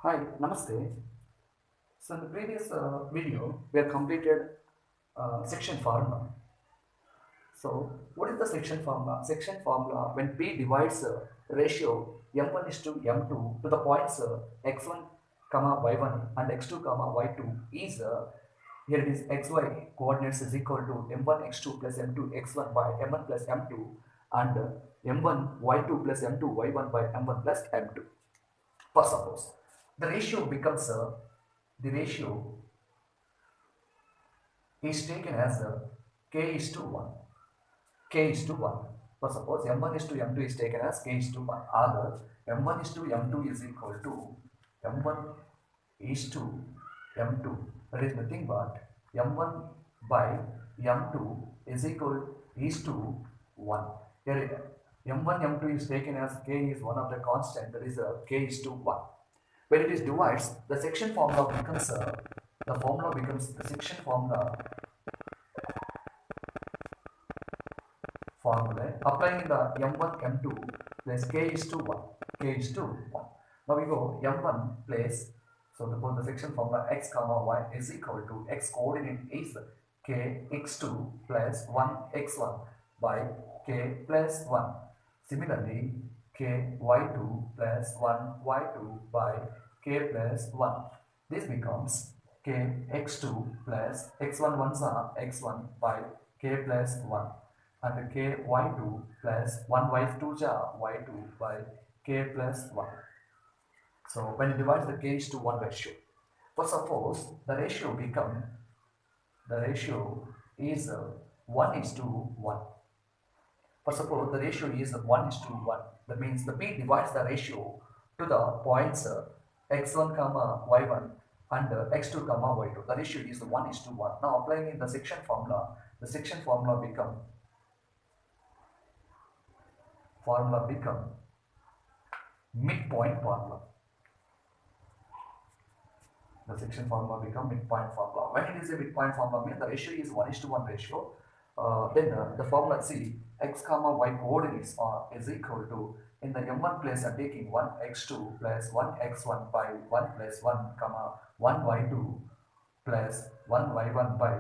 Hi, Namaste. So in the previous video, we have completed section formula. So what is the section formula? Section formula when P divides ratio m1 is to m2 to the points x1 comma y1 and x2 comma y2 is here it is xy coordinates is equal to m1 x2 plus m2 x1 by m1 plus m2 and m1 y2 plus m2 y1 by m1 plus m2. For suppose the ratio becomes the ratio is taken as k is to 1. K is to 1. For suppose m1 is to m2 is taken as k is to 1. Other m1 is to m2 is equal to m1 is to m2. That is nothing but m1 by m2 is equal is to 1. Here m1 m2 is taken as k is one of the constant, that is k is to 1. When it is divides, the section formula becomes the section formula applying the m1 m2 plus k is to 1, k is to 1. Now we go m1 place, so the section formula x comma y is equal to x coordinate is k x2 plus 1 x1 by k plus 1. Similarly, k y2 plus 1 y2 by k plus 1. This becomes k x2 plus x1 ones are x1 by k plus 1 and k y2 plus 1 y2 y2 by k plus 1. So when it divides the k is to 1 ratio. For suppose the ratio is 1 is to 1. For suppose the ratio is 1 is to 1. That means the P divides the ratio to the points x1 comma y1 and x2 comma y2. The ratio is 1 is to 1. Now applying in the section formula become midpoint formula. The section formula become midpoint formula. When it is a midpoint formula, means the ratio is 1 is to 1 ratio. Then the formula C x comma y coordinates are is equal to in the m1 place I'm taking 1 x2 plus 1 x1 by 1 plus 1 comma 1 y2 plus 1 y1 by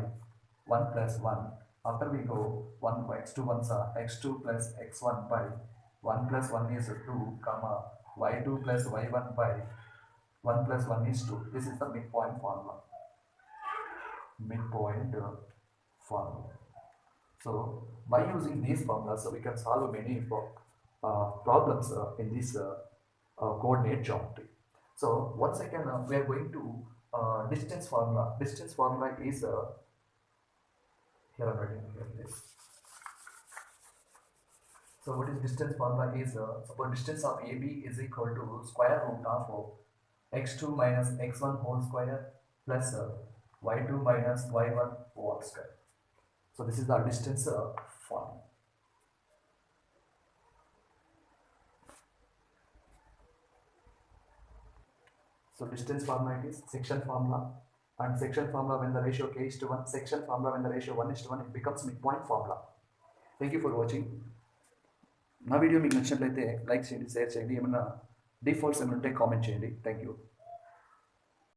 1 plus 1. After we go 1 x2 ones are x2 plus x1 by 1 plus 1 is 2 comma y2 plus y1 by 1 plus 1 is 2. This is the midpoint formula. Midpoint formula. So by using these formulas, we can solve many problems in this coordinate geometry. So once again, we are going to distance formula. Distance formula is here I'm writing here this. So what is distance formula is suppose distance of AB is equal to square root of x2 minus x1 whole square plus y2 minus y1 whole square. So this is the distance formula. So distance formula it is section formula, and section formula when the ratio k is to 1, section formula when the ratio 1 is to 1, it becomes midpoint formula. Thank you for watching. నా video మీకు నచ్చినట్లయితే like చేయండి, share చేయండి, ఏమన్నా defaults ఏమైనా ఉంటే comment చేయండి. Thank you.